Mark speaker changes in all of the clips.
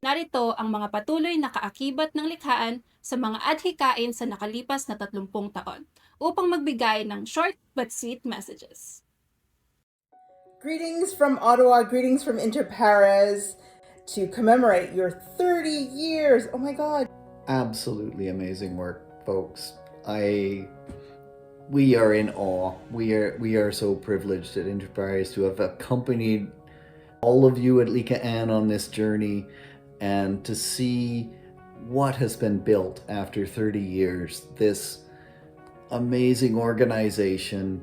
Speaker 1: Narito ang mga patuloy na kaakibat ng likhaan sa mga adhikain sa nakalipas na 30 taon upang magbigay ng short but sweet messages.
Speaker 2: Greetings from Ottawa, greetings from Interpares to commemorate your 30 years. Oh my God.
Speaker 3: Absolutely amazing work, folks. We are in awe. We are so privileged at Enterprise to have accompanied all of you at Likaan on this journey and to see what has been built after 30 years. This amazing organization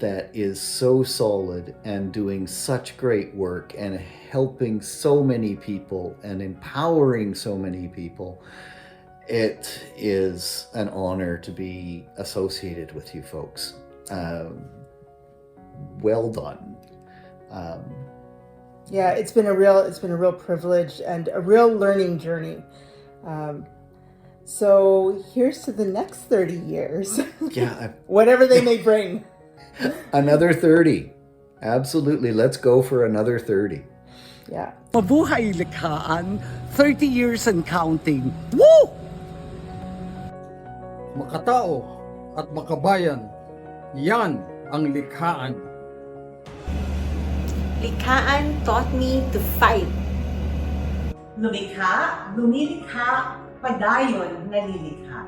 Speaker 3: that is so solid and doing such great work and helping so many people and empowering so many people. It is an honor to be associated with you folks. Well done.
Speaker 2: Yeah, it's been a real privilege and a real learning journey. So here's to the next 30 years.
Speaker 3: Yeah.
Speaker 2: Whatever they may bring.
Speaker 3: Another 30. Absolutely. Let's go for another 30.
Speaker 2: Yeah.
Speaker 4: Mabuhay Likhaan, 30 years and counting. Woo!
Speaker 5: Makatao at makabayan, yan ang likhaan.
Speaker 6: Likhaan taught me to fight.
Speaker 7: Lumikha, lumilikha, padayon nalilikha.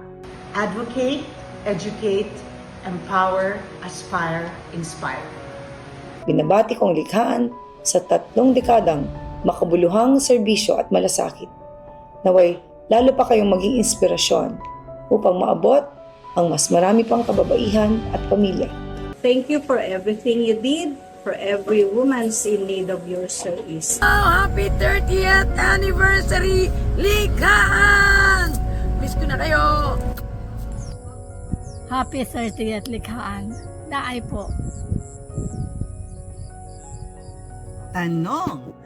Speaker 7: Advocate, educate, empower, aspire, inspire.
Speaker 8: Binabati kong likhaan sa 3 dekadang makabuluhang serbisyo at malasakit. Naway, lalo pa kayong maging inspirasyon upang maabot ang mas marami pang kababaihan at pamilya.
Speaker 6: Thank you for everything you did, for every woman's in need of your service.
Speaker 9: Happy 30th anniversary, Likhaan! Miss ko na kayo!
Speaker 10: Happy 30th Likhaan. Daay po.
Speaker 11: Anong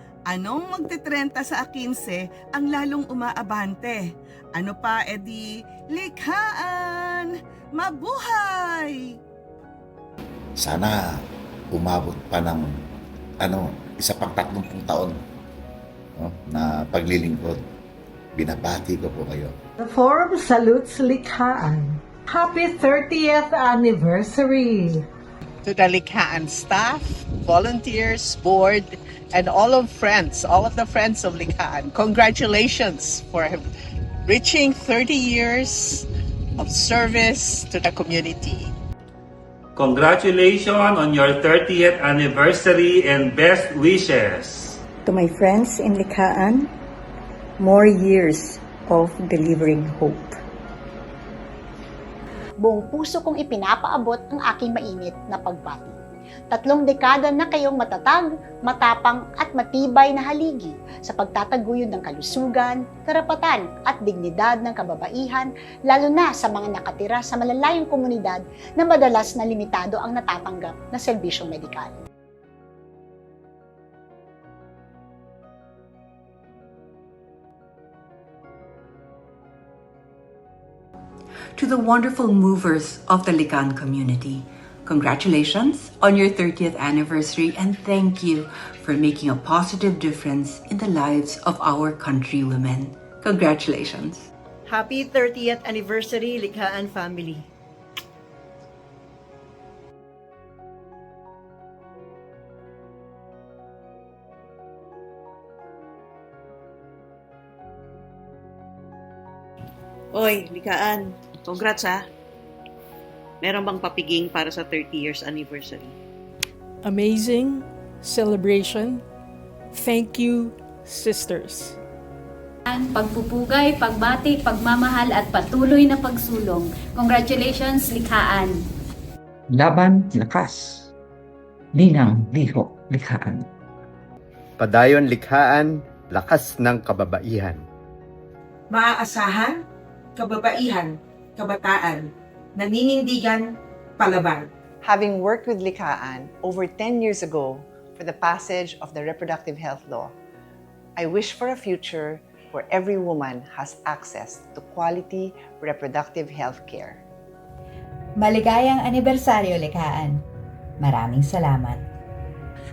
Speaker 11: magte-30 sa 15 ang lalong umaabante? Ano pa, edi likhaan! Mabuhay!
Speaker 12: Sana umabot pa ng isa pang 30 taon na paglilingkod. Binabati ko po kayo.
Speaker 7: The Forum salutes Likhaan. Happy 30th anniversary!
Speaker 4: To the Likhaan staff, volunteers, board, and all of the friends of Likhaan, congratulations for reaching 30 years of service to the community.
Speaker 13: Congratulations on your 30th anniversary and best wishes.
Speaker 6: To my friends in Likhaan, more years of delivering hope.
Speaker 14: Buong puso kong ipinapaabot ang aking mainit na pagbati. 3 dekada na kayong matatag, matapang at matibay na haligi sa pagtataguyod ng kalusugan, karapatan at dignidad ng kababaihan, lalo na sa mga nakatira sa malalayong komunidad na madalas na limitado ang natatanggap na serbisyong medikal.
Speaker 15: To the wonderful movers of the Likhaan community, congratulations on your 30th anniversary and thank you for making a positive difference in the lives of our countrywomen. Congratulations.
Speaker 16: Happy 30th anniversary, Likhaan family.
Speaker 17: Oy, Likhaan. Congrats ha. Meron bang papiging para sa 30 years anniversary?
Speaker 18: Amazing celebration. Thank you, sisters.
Speaker 19: Pagpupugay, pagbati, pagmamahal at patuloy na pagsulong. Congratulations, Likhaan!
Speaker 20: Laban, lakas. Linang, liho, Likhaan.
Speaker 1: Padayon, Likhaan, lakas ng kababaihan.
Speaker 7: Maaasahan, kababaihan, kabataan, naninindigan, palaban.
Speaker 6: Having worked with Likhaan over 10 years ago for the passage of the Reproductive Health Law, I wish for a future where every woman has access to quality reproductive health care.
Speaker 3: Maligayang anibersaryo, Likhaan. Maraming salamat.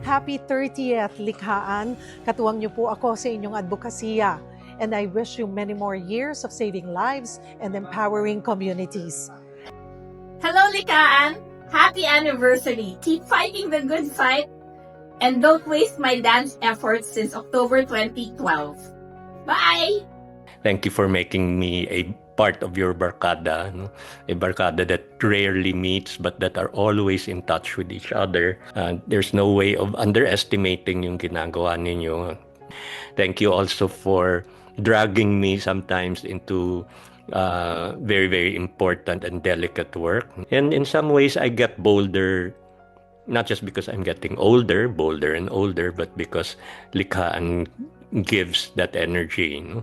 Speaker 10: Happy 30th, Likhaan. Katuwang niyo po ako sa inyong advokasya.
Speaker 7: and I wish you many more years of saving lives and empowering communities.
Speaker 21: Hello, Likaan! Happy anniversary! Keep fighting the good fight and don't waste my dance efforts since October 2012. Bye!
Speaker 22: Thank you for making me a part of your barkada, no? A barkada that rarely meets but that are always in touch with each other. There's no way of underestimating yung ginagawa ninyo. Thank you also for dragging me sometimes into very, very important and delicate work. And in some ways, I get bolder, not just because I'm getting bolder and older, but because Likhaan gives that energy. No?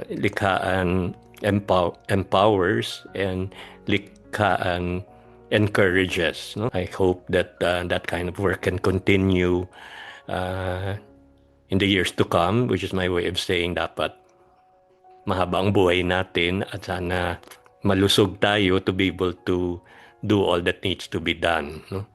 Speaker 22: Likhaan empowers and Likhaan encourages. No? I hope that that kind of work can continue in the years to come, which is my way of saying dapat mahaba ang buhay natin at sana malusog tayo to be able to do all that needs to be done. No?